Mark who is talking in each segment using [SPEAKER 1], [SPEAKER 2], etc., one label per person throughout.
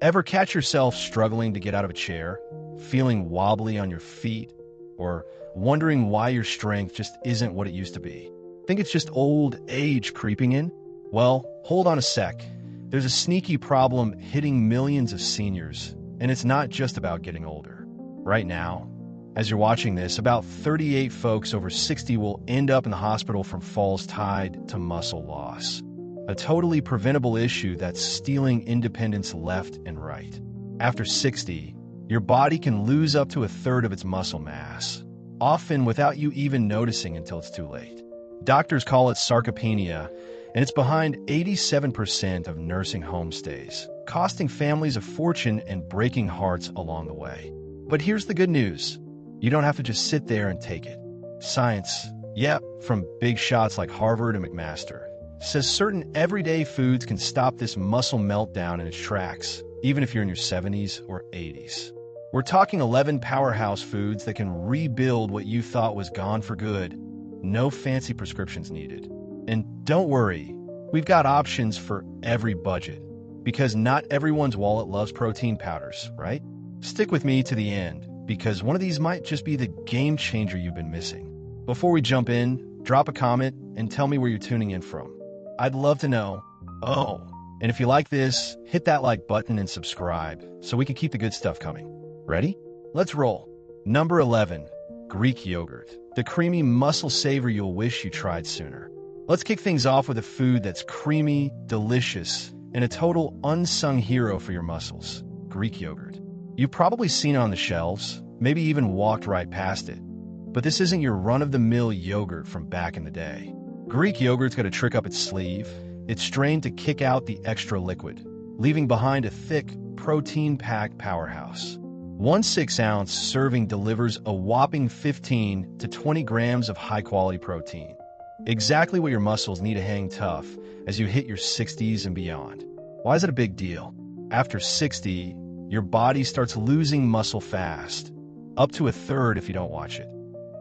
[SPEAKER 1] Ever catch yourself struggling to get out of a chair, feeling wobbly on your feet, or wondering why your strength just isn't what it used to be? Think it's just old age creeping in? Well, hold on a sec. There's a sneaky problem hitting millions of seniors, and it's not just about getting older. Right now, as you're watching this, about 38 folks over 60 will end up in the hospital from falls tied to muscle loss. A totally preventable issue that's stealing independence left and right. After 60, your body can lose up to a third of its muscle mass, often without you even noticing until it's too late. Doctors call it sarcopenia, and it's behind 87% of nursing home stays, costing families a fortune and breaking hearts along the way. But here's the good news. You don't have to just sit there and take it. Science, from big shots like Harvard and McMaster, says certain everyday foods can stop this muscle meltdown in its tracks, even if you're in your 70s or 80s. We're talking 11 powerhouse foods that can rebuild what you thought was gone for good. No fancy prescriptions needed. And don't worry, we've got options for every budget, because not everyone's wallet loves protein powders, right? Stick with me to the end, because one of these might just be the game changer you've been missing. Before we jump in, drop a comment and tell me where you're tuning in from. I'd love to know. Oh, and if you like this, hit that like button and subscribe so we can keep the good stuff coming. Ready? Let's roll. Number 11, Greek yogurt. The creamy muscle saver you'll wish you tried sooner. Let's kick things off with a food that's creamy, delicious, and a total unsung hero for your muscles. Greek yogurt. You've probably seen it on the shelves, maybe even walked right past it. But this isn't your run-of-the-mill yogurt from back in the day. Greek yogurt's got a trick up its sleeve. It's strained to kick out the extra liquid, leaving behind a thick, protein-packed powerhouse. One 6-ounce serving delivers a whopping 15 to 20 grams of high-quality protein. Exactly what your muscles need to hang tough as you hit your 60s and beyond. Why is it a big deal? After 60, your body starts losing muscle fast, up to a third if you don't watch it.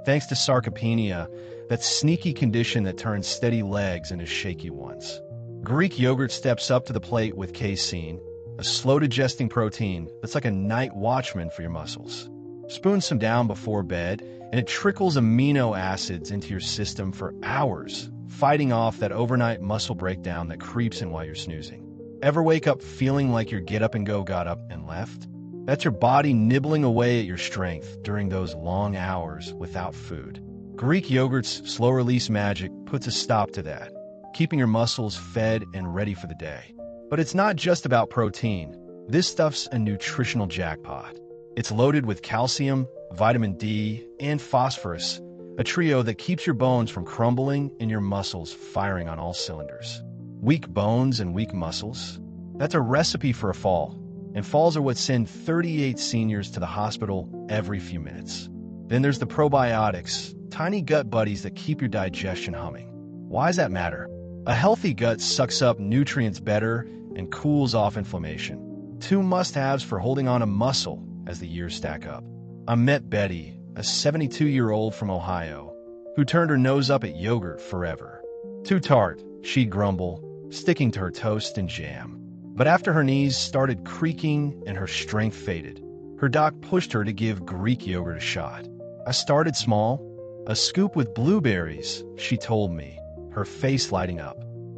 [SPEAKER 1] Thanks to sarcopenia, that sneaky condition that turns steady legs into shaky ones. Greek yogurt steps up to the plate with casein, a slow-digesting protein that's like a night watchman for your muscles. Spoon some down before bed, and it trickles amino acids into your system for hours, fighting off that overnight muscle breakdown that creeps in while you're snoozing. Ever wake up feeling like your get-up-and-go got up and left? That's your body nibbling away at your strength during those long hours without food. Greek yogurt's slow-release magic puts a stop to that, keeping your muscles fed and ready for the day. But it's not just about protein. This stuff's a nutritional jackpot. It's loaded with calcium, vitamin D, and phosphorus, a trio that keeps your bones from crumbling and your muscles firing on all cylinders. Weak bones and weak muscles? That's a recipe for a fall, and falls are what send 38 seniors to the hospital every few minutes. Then there's the probiotics, tiny gut buddies that keep your digestion humming. Why does that matter? A healthy gut sucks up nutrients better and cools off inflammation. Two must-haves for holding on to muscle as the years stack up. I met Betty, a 72-year-old from Ohio, who turned her nose up at yogurt forever. Too tart, she'd grumble, sticking to her toast and jam. But after her knees started creaking and her strength faded, her doc pushed her to give Greek yogurt a shot. I started small, a scoop with blueberries, she told me, her face lighting up.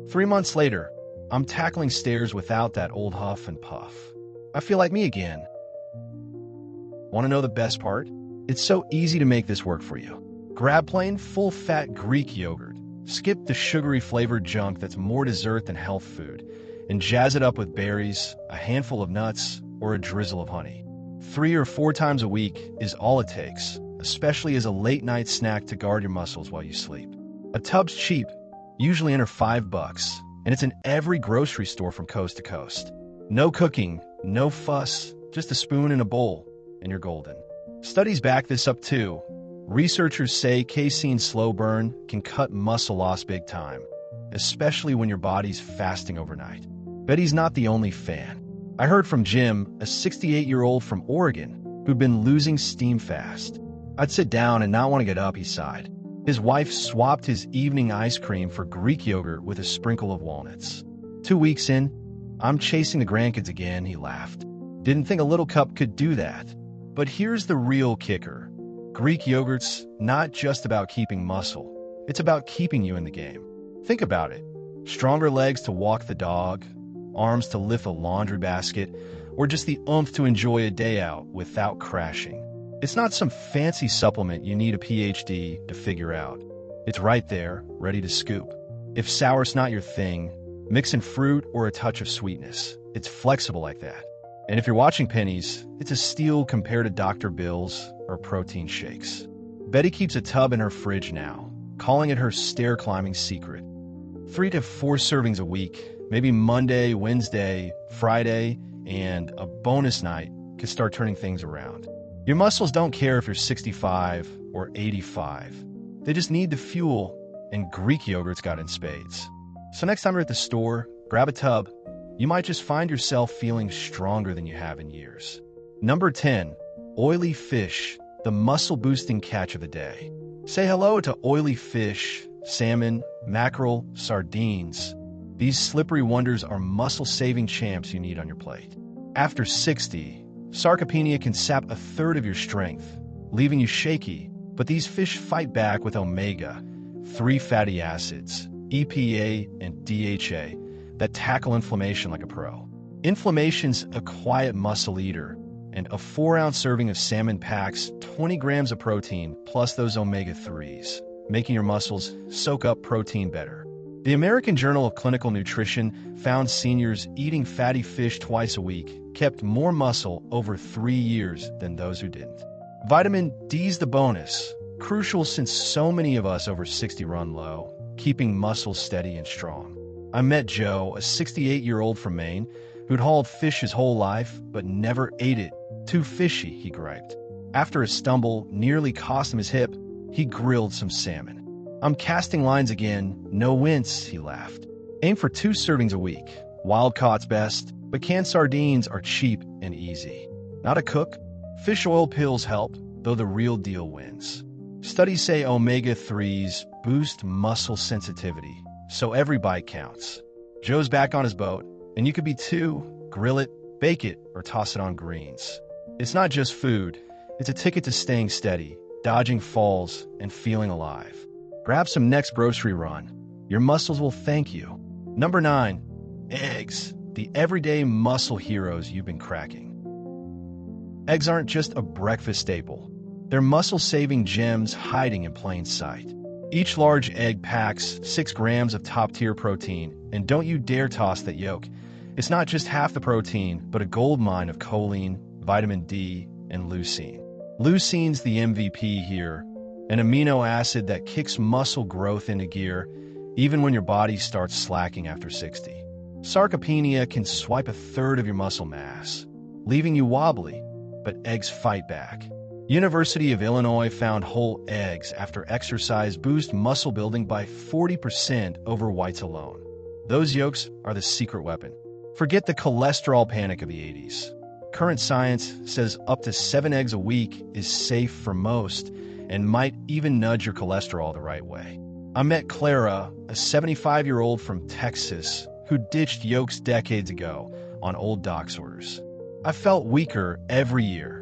[SPEAKER 1] 3 months later, I'm tackling stairs without that old huff and puff. I feel like me again. Want to know the best part? It's so easy to make this work for you. Grab plain, full-fat Greek yogurt. Skip the sugary flavored junk that's more dessert than health food, and jazz it up with berries, a handful of nuts, or a drizzle of honey. 3 or 4 times a week is all it takes, especially as a late-night snack to guard your muscles while you sleep. A tub's cheap, usually under $5, and it's in every grocery store from coast to coast. No cooking, no fuss, just a spoon and a bowl, and you're golden. Studies back this up too. Researchers say casein slow burn can cut muscle loss big time, especially when your body's fasting overnight. Betty's not the only fan. I heard from Jim, a 68-year-old from Oregon, who'd been losing steam fast. I'd sit down and not want to get up, he sighed. His wife swapped his evening ice cream for Greek yogurt with a sprinkle of walnuts. 2 weeks in, I'm chasing the grandkids again, he laughed. Didn't think a little cup could do that. But here's the real kicker. Greek yogurt's not just about keeping muscle. It's about keeping you in the game. Think about it. Stronger legs to walk the dog, arms to lift a laundry basket, or just the oomph to enjoy a day out without crashing. It's not some fancy supplement you need a PhD to figure out. It's right there, ready to scoop. If sour's not your thing, mix in fruit or a touch of sweetness. It's flexible like that. And if you're watching pennies, it's a steal compared to Dr. Bill's or protein shakes. Betty keeps a tub in her fridge now, calling it her stair-climbing secret. 3 to 4 servings a week, maybe Monday, Wednesday, Friday, and a bonus night could start turning things around. Your muscles don't care if you're 65 or 85. They just need the fuel, and Greek yogurt's got in spades. So next time you're at the store, grab a tub. You might just find yourself feeling stronger than you have in years. Number 10, oily fish, the muscle-boosting catch of the day. Say hello to oily fish, salmon, mackerel, sardines. These slippery wonders are muscle-saving champs you need on your plate. After 60, sarcopenia can sap a third of your strength, leaving you shaky, but these fish fight back with omega-3 fatty acids, EPA and DHA, that tackle inflammation like a pro. Inflammation's a quiet muscle eater, and a 4-ounce serving of salmon packs 20 grams of protein plus those omega-3s, making your muscles soak up protein better. The American Journal of Clinical Nutrition found seniors eating fatty fish twice a week kept more muscle over 3 years than those who didn't. Vitamin D's the bonus, crucial since so many of us over 60 run low, keeping muscles steady and strong. I met Joe, a 68-year-old from Maine, who'd hauled fish his whole life but never ate it. Too fishy, he griped. After a stumble nearly cost him his hip, he grilled some salmon. I'm casting lines again, no wince, he laughed. Aim for 2 servings a week. Wild caught's best, but canned sardines are cheap and easy. Not a cook? Fish oil pills help, though the real deal wins. Studies say omega-3s boost muscle sensitivity, so every bite counts. Joe's back on his boat, and you could be too. Grill it, bake it, or toss it on greens. It's not just food, it's a ticket to staying steady, dodging falls, and feeling alive. Grab some next grocery run. Your muscles will thank you. Number 9, eggs, the everyday muscle heroes you've been cracking. Eggs aren't just a breakfast staple. They're muscle-saving gems hiding in plain sight. Each large egg packs 6 grams of top-tier protein, and don't you dare toss that yolk. It's not just half the protein, but a gold mine of choline, vitamin D, and leucine. Leucine's the MVP here, an amino acid that kicks muscle growth into gear, even when your body starts slacking after 60. Sarcopenia can swipe a third of your muscle mass, leaving you wobbly, but eggs fight back. University of Illinois found whole eggs after exercise boost muscle building by 40% over whites alone. Those yolks are the secret weapon. Forget the cholesterol panic of the 80s. Current science says up to 7 eggs a week is safe for most and might even nudge your cholesterol the right way. I met Clara, a 75-year-old from Texas who ditched yolks decades ago on old doc's orders. I felt weaker every year.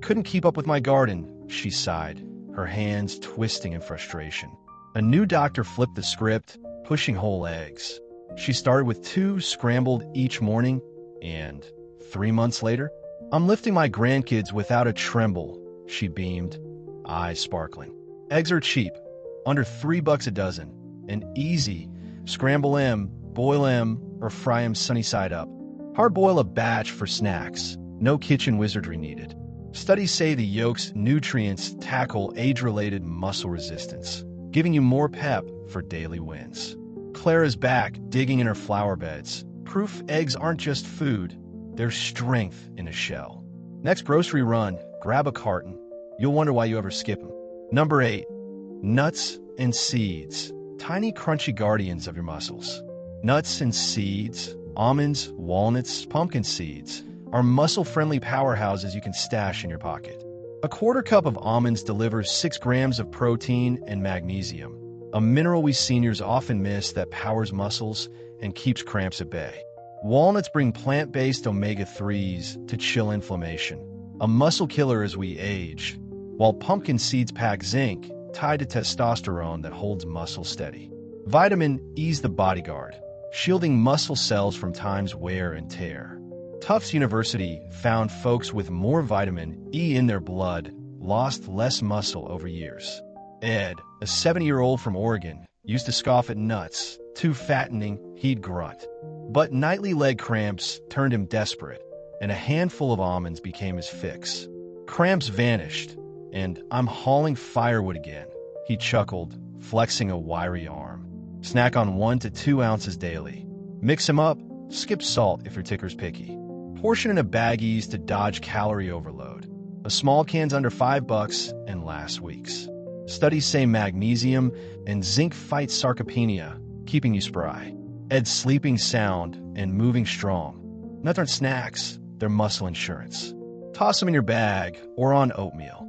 [SPEAKER 1] Couldn't keep up with my garden, she sighed, her hands twisting in frustration. A new doctor flipped the script, pushing whole eggs. She started with 2 scrambled each morning, and 3 months later, I'm lifting my grandkids without a tremble, she beamed, eyes sparkling. Eggs are cheap, under $3 a dozen, and easy. Scramble 'em, boil 'em, or fry 'em sunny side up. Hard boil a batch for snacks, no kitchen wizardry needed. Studies say the yolk's nutrients tackle age-related muscle resistance, giving you more pep for daily wins. Clara's back, digging in her flower beds. Proof eggs aren't just food, they're strength in a shell. Next grocery run, grab a carton. You'll wonder why you ever skip them. Number 8, nuts and seeds, tiny crunchy guardians of your muscles. Nuts and seeds, almonds, walnuts, pumpkin seeds, are muscle-friendly powerhouses you can stash in your pocket. A quarter cup of almonds delivers 6 grams of protein and magnesium, a mineral we seniors often miss that powers muscles and keeps cramps at bay. Walnuts bring plant-based omega-3s to chill inflammation, a muscle killer as we age, while pumpkin seeds pack zinc tied to testosterone that holds muscle steady. Vitamin E's the bodyguard, shielding muscle cells from time's wear and tear. Tufts University found folks with more vitamin E in their blood lost less muscle over years. Ed, a 70-year-old from Oregon, used to scoff at nuts. Too fattening, he'd grunt. But nightly leg cramps turned him desperate, and a handful of almonds became his fix. Cramps vanished, and I'm hauling firewood again, he chuckled, flexing a wiry arm. Snack on 1 to 2 ounces daily. Mix them up, skip salt if your ticker's picky. Portion into baggies to dodge calorie overload. A small can's under $5 and lasts weeks. Studies say magnesium and zinc fight sarcopenia, keeping you spry. Ed's sleeping sound and moving strong. Nuts aren't snacks, they're muscle insurance. Toss them in your bag or on oatmeal.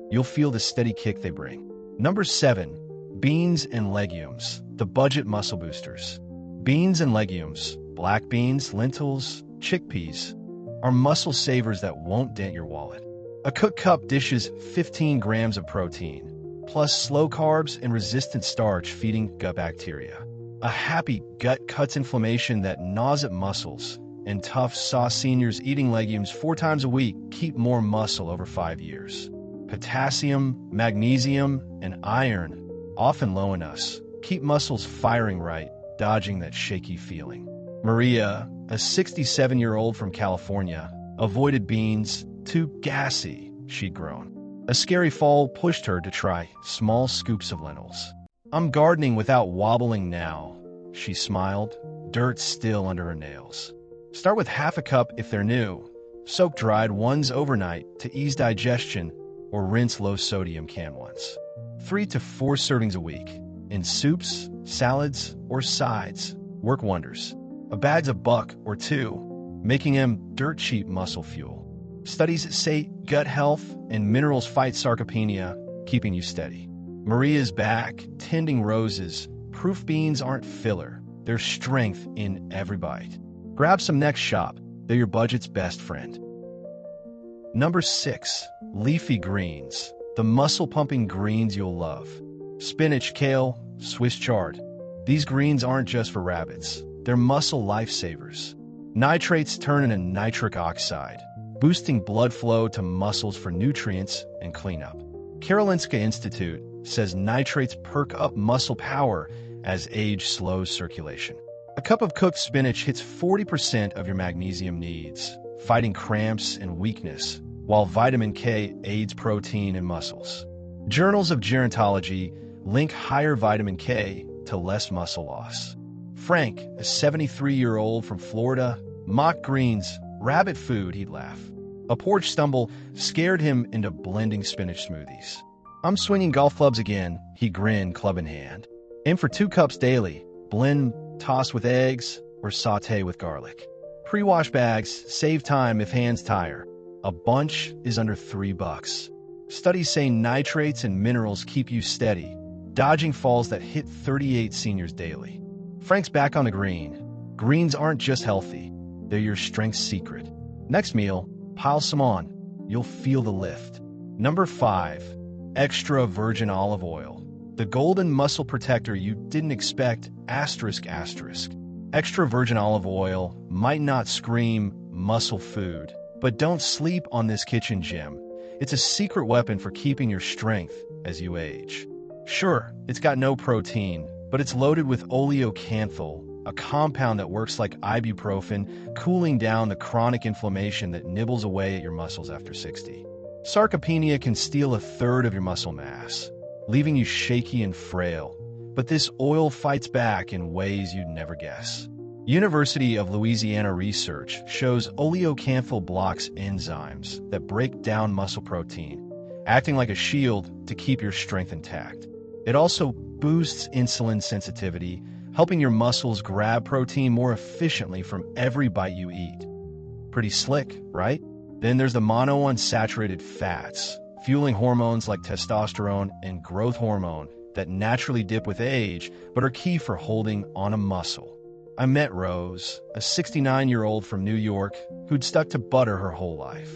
[SPEAKER 1] You'll feel the steady kick they bring. Number 7, beans and legumes, the budget muscle boosters. Beans and legumes, black beans, lentils, chickpeas, are muscle savers that won't dent your wallet. A cooked cup dishes 15 grams of protein, plus slow carbs and resistant starch feeding gut bacteria. A happy gut cuts inflammation that gnaws at muscles, and Tufts saw seniors eating legumes 4 times a week keep more muscle over 5 years. Potassium, magnesium, and iron, often low in us, keep muscles firing right, dodging that shaky feeling. Maria, a 67-year-old from California, avoided beans, too gassy, she'd grown. A scary fall pushed her to try small scoops of lentils. I'm gardening without wobbling now, she smiled, dirt still under her nails. Start with half a cup if they're new. Soak dried ones overnight to ease digestion, or rinse low-sodium canned ones. 3 to 4 servings a week, in soups, salads, or sides, work wonders. A bag's $1 or $2, making them dirt-cheap muscle fuel. Studies say gut health and minerals fight sarcopenia, keeping you steady. Maria's back, tending roses. Proof beans aren't filler. There's strength in every bite. Grab some next shop. They're your budget's best friend. Number 6, leafy greens. The muscle-pumping greens you'll love. Spinach, kale, Swiss chard. These greens aren't just for rabbits. They're muscle lifesavers. Nitrates turn into nitric oxide, boosting blood flow to muscles for nutrients and cleanup. Karolinska Institute says nitrates perk up muscle power as age slows circulation. A cup of cooked spinach hits 40% of your magnesium needs, fighting cramps and weakness, while vitamin K aids protein and muscles. Journals of Gerontology link higher vitamin K to less muscle loss. Frank, a 73-year-old from Florida, mocked greens, rabbit food, he'd laugh. A porch stumble scared him into blending spinach smoothies. I'm swinging golf clubs again, he grinned, club in hand. Aim for 2 cups daily, blend, toss with eggs, or saute with garlic. Pre-wash bags save time if hands tire. A bunch is under $3. Studies say nitrates and minerals keep you steady, dodging falls that hit 38 seniors daily. Frank's back on the green. Greens aren't just healthy, they're your strength's secret. Next meal, pile some on. You'll feel the lift. Number 5, extra virgin olive oil. The golden muscle protector you didn't expect, asterisk, asterisk. Extra virgin olive oil might not scream muscle food, but don't sleep on this kitchen gem. It's a secret weapon for keeping your strength as you age. Sure, it's got no protein, but it's loaded with oleocanthal, a compound that works like ibuprofen, cooling down the chronic inflammation that nibbles away at your muscles after 60. Sarcopenia can steal 1/3 of your muscle mass, leaving you shaky and frail, but this oil fights back in ways you'd never guess. University of Louisiana research shows oleocanthal blocks enzymes that break down muscle protein, acting like a shield to keep your strength intact. It also boosts insulin sensitivity, helping your muscles grab protein more efficiently from every bite you eat. Pretty slick, right? Then there's the monounsaturated fats, fueling hormones like testosterone and growth hormone that naturally dip with age but are key for holding on a muscle. I met Rose, a 69-year-old from New York who'd stuck to butter her whole life.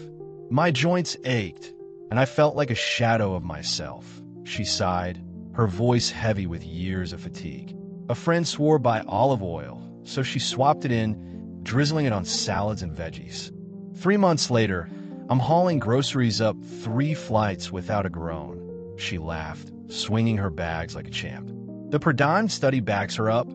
[SPEAKER 1] My joints ached, and I felt like a shadow of myself, she sighed, her voice heavy with years of fatigue. A friend swore by olive oil, so she swapped it in, drizzling it on salads and veggies. 3 months later, I'm hauling groceries up 3 flights without a groan, she laughed, swinging her bags like a champ. The Perdime study backs her up.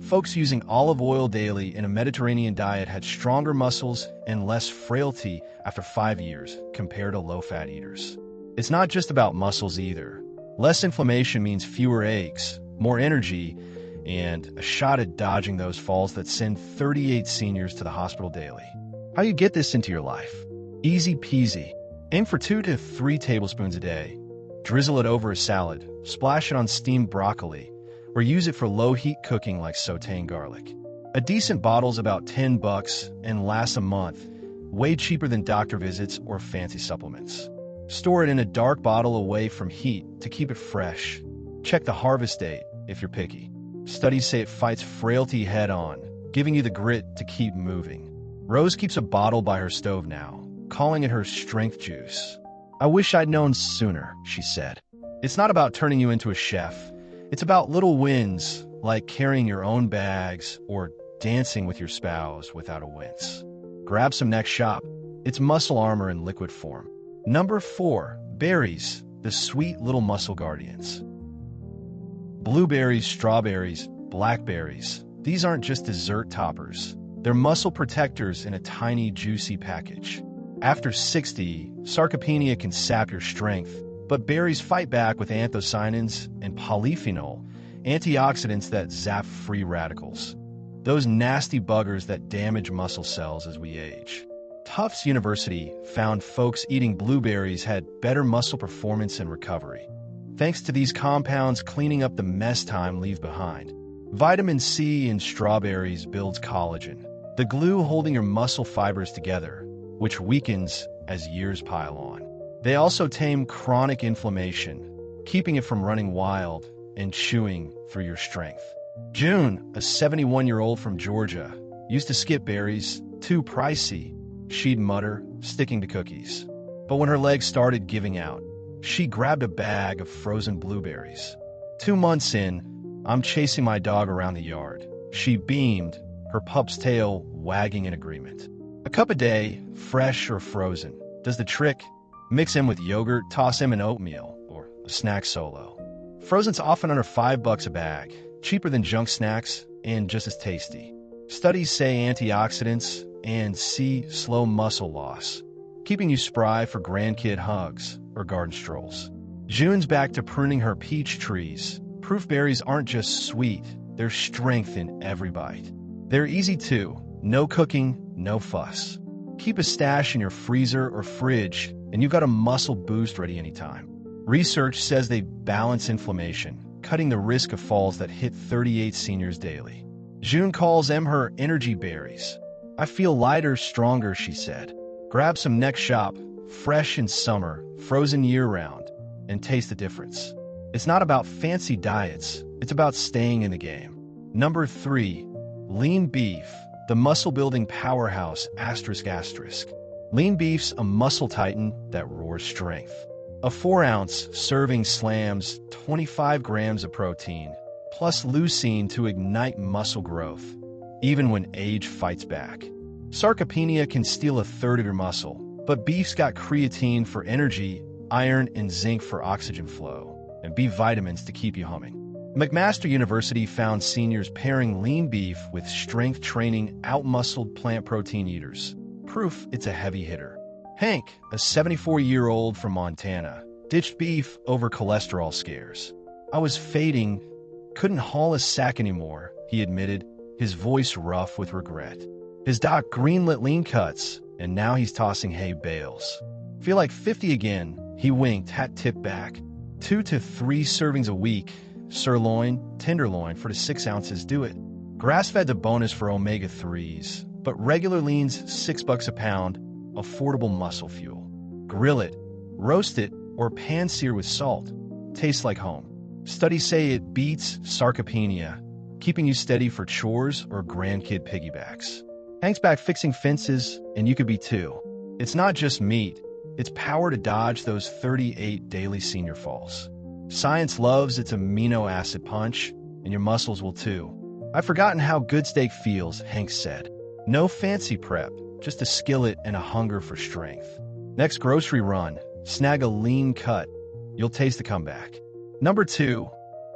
[SPEAKER 1] Folks using olive oil daily in a Mediterranean diet had stronger muscles and less frailty after 5 years compared to low-fat eaters. It's not just about muscles either. Less inflammation means fewer aches, more energy, and a shot at dodging those falls that send 38 seniors to the hospital daily. How do you get this into your life? Easy peasy. Aim for 2 to 3 tablespoons a day. Drizzle it over a salad, splash it on steamed broccoli, or use it for low-heat cooking like sautéing garlic. A decent bottle's about $10 and lasts a month, way cheaper than doctor visits or fancy supplements. Store it in a dark bottle away from heat to keep it fresh. Check the harvest date if you're picky. Studies say it fights frailty head-on, giving you the grit to keep moving. Rose keeps a bottle by her stove now, calling it her strength juice. I wish I'd known sooner, she said. It's not about turning you into a chef. It's about little wins, like carrying your own bags or dancing with your spouse without a wince. Grab some next shop. It's muscle armor in liquid form. Number 4, berries, the sweet little muscle guardians. Blueberries, strawberries, blackberries. These aren't just dessert toppers. They're muscle protectors in a tiny, juicy package. After 60, sarcopenia can sap your strength, but berries fight back with anthocyanins and polyphenol, antioxidants that zap free radicals. Those nasty buggers that damage muscle cells as we age. Tufts University found folks eating blueberries had better muscle performance and recovery, thanks to these compounds cleaning up the mess time leave behind. Vitamin C in strawberries builds collagen, the glue holding your muscle fibers together, which weakens as years pile on. They also tame chronic inflammation, keeping it from running wild and chewing through your strength. June, a 71-year-old from Georgia, used to skip berries, too pricey, she'd mutter, sticking to cookies. But when her legs started giving out, she grabbed a bag of frozen blueberries. 2 months in, I'm chasing my dog around the yard. She beamed, her pup's tail wagging in agreement. A cup a day, fresh or frozen, does the trick. Mix him with yogurt, toss him in oatmeal, or a snack solo. Frozen's often under $5 a bag, cheaper than junk snacks, and just as tasty. Studies say antioxidants and slow muscle loss, keeping you spry for grandkid hugs or garden strolls. June's back to pruning her peach trees. Proof berries aren't just sweet, they're strength in every bite. They're easy too, no cooking, no fuss. Keep a stash in your freezer or fridge, and you've got a muscle boost ready anytime. Research says they balance inflammation, cutting the risk of falls that hit 38 seniors daily. June calls them her energy berries. I feel lighter, stronger, she said. Grab some next shop, fresh in summer, frozen year-round, and taste the difference. It's not about fancy diets, it's about staying in the game. Number 3, lean beef, the muscle-building powerhouse, ***. Lean beef's a muscle titan that roars strength. A 4-ounce serving slams 25 grams of protein, plus leucine to ignite muscle growth, even when age fights back. Sarcopenia can steal a third of your muscle, but beef's got creatine for energy, iron and zinc for oxygen flow, and B vitamins to keep you humming. McMaster University found seniors pairing lean beef with strength training out-muscled plant protein eaters. Proof it's a heavy hitter. Hank, a 74-year-old from Montana, ditched beef over cholesterol scares. I was fading, couldn't haul a sack anymore, he admitted, his voice rough with regret. His doc greenlit lean cuts, and now he's tossing hay bales. Feel like 50 again, he winked, hat tipped back. 2 to 3 servings a week, sirloin, tenderloin 4 to 6 ounces, do it. Grass-fed's a bonus for omega-3s, but regular lean's $6 a pound, affordable muscle fuel. Grill it, roast it, or pan-sear with salt. Tastes like home. Studies say it beats sarcopenia, keeping you steady for chores or grandkid piggybacks. Hank's back fixing fences, and you could be too. It's not just meat, it's power to dodge those 38 daily senior falls. Science loves its amino acid punch, and your muscles will too. I've forgotten how good steak feels, Hank said. No fancy prep, just a skillet and a hunger for strength. Next grocery run, snag a lean cut. You'll taste the comeback. Number 2,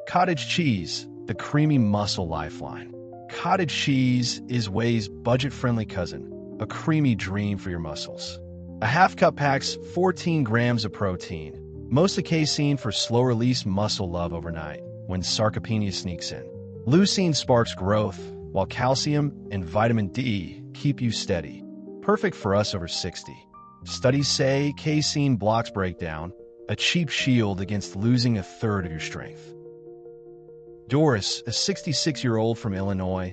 [SPEAKER 1] cottage cheese, the creamy muscle lifeline. Cottage cheese is Whey's budget-friendly cousin, a creamy dream for your muscles. A half cup packs 14 grams of protein, mostly casein for slow-release muscle love overnight when sarcopenia sneaks in. Leucine sparks growth, while calcium and vitamin D keep you steady. Perfect for us over 60. Studies say casein blocks breakdown, a cheap shield against losing a third of your strength. Doris, a 66-year-old from Illinois,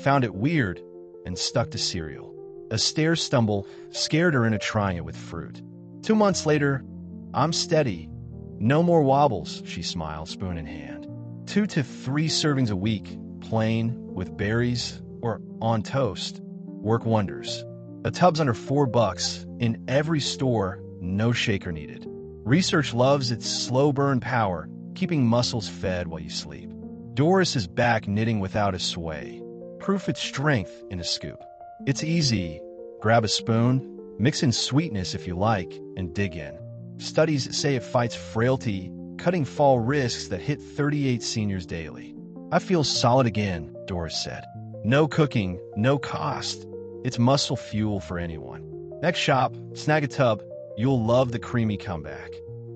[SPEAKER 1] found it weird and stuck to cereal. A stair stumble scared her into trying it with fruit. 2 months later, I'm steady. No more wobbles, she smiled, spoon in hand. 2 to 3 servings a week, plain, with berries, or on toast, work wonders. A tub's under $4 in every store, no shaker needed. Research loves its slow burn power, keeping muscles fed while you sleep. Doris is back knitting without a sway. Proof its strength in a scoop. It's easy. Grab a spoon, mix in sweetness if you like, and dig in. Studies say it fights frailty, cutting fall risks that hit 38 seniors daily. I feel solid again, Doris said. No cooking, no cost. It's muscle fuel for anyone. Next shop, snag a tub. You'll love the creamy comeback.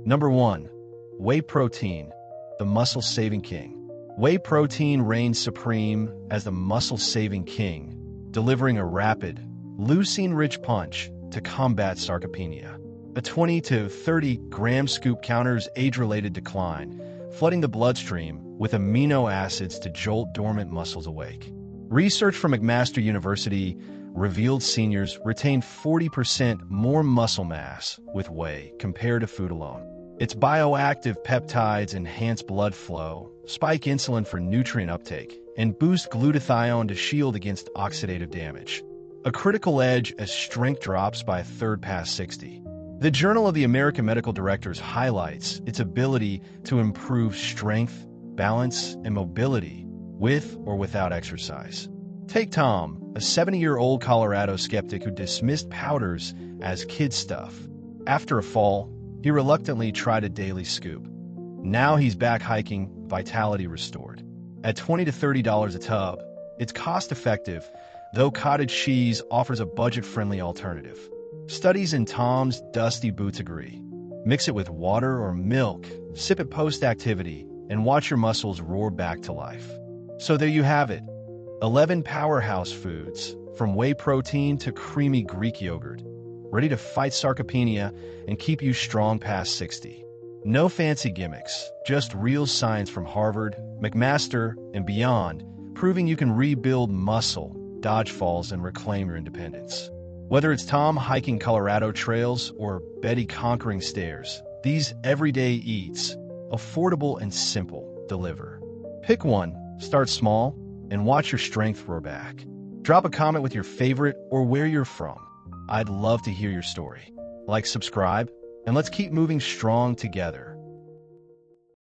[SPEAKER 1] Number 1, whey protein, the muscle-saving king. Whey protein reigns supreme as the muscle-saving king, delivering a rapid, leucine-rich punch to combat sarcopenia. A 20 to 30 gram scoop counters age-related decline, flooding the bloodstream with amino acids to jolt dormant muscles awake. Research from McMaster University revealed seniors retain 40% more muscle mass with whey compared to food alone. Its bioactive peptides enhance blood flow, spike insulin for nutrient uptake, and boost glutathione to shield against oxidative damage. A critical edge as strength drops by a third past 60. The Journal of the American Medical Directors highlights its ability to improve strength, balance, and mobility with or without exercise. Take Tom, a 70-year-old Colorado skeptic who dismissed powders as kid stuff. After a fall, he reluctantly tried a daily scoop. Now he's back hiking, vitality restored. At $20 to $30 a tub, it's cost-effective, though cottage cheese offers a budget-friendly alternative. Studies in Tom's dusty boots agree. Mix it with water or milk, sip it post-activity, and watch your muscles roar back to life. So there you have it. 11 powerhouse foods, from whey protein to creamy Greek yogurt, ready to fight sarcopenia and keep you strong past 60. No fancy gimmicks, just real science from Harvard, McMaster, and beyond, proving you can rebuild muscle, dodge falls, and reclaim your independence. Whether it's Tom hiking Colorado trails or Betty conquering stairs, these everyday eats, affordable and simple, deliver. Pick one, start small, and watch your strength roar back. Drop a comment with your favorite or where you're from. I'd love to hear your story. Like, subscribe, and let's keep moving strong together.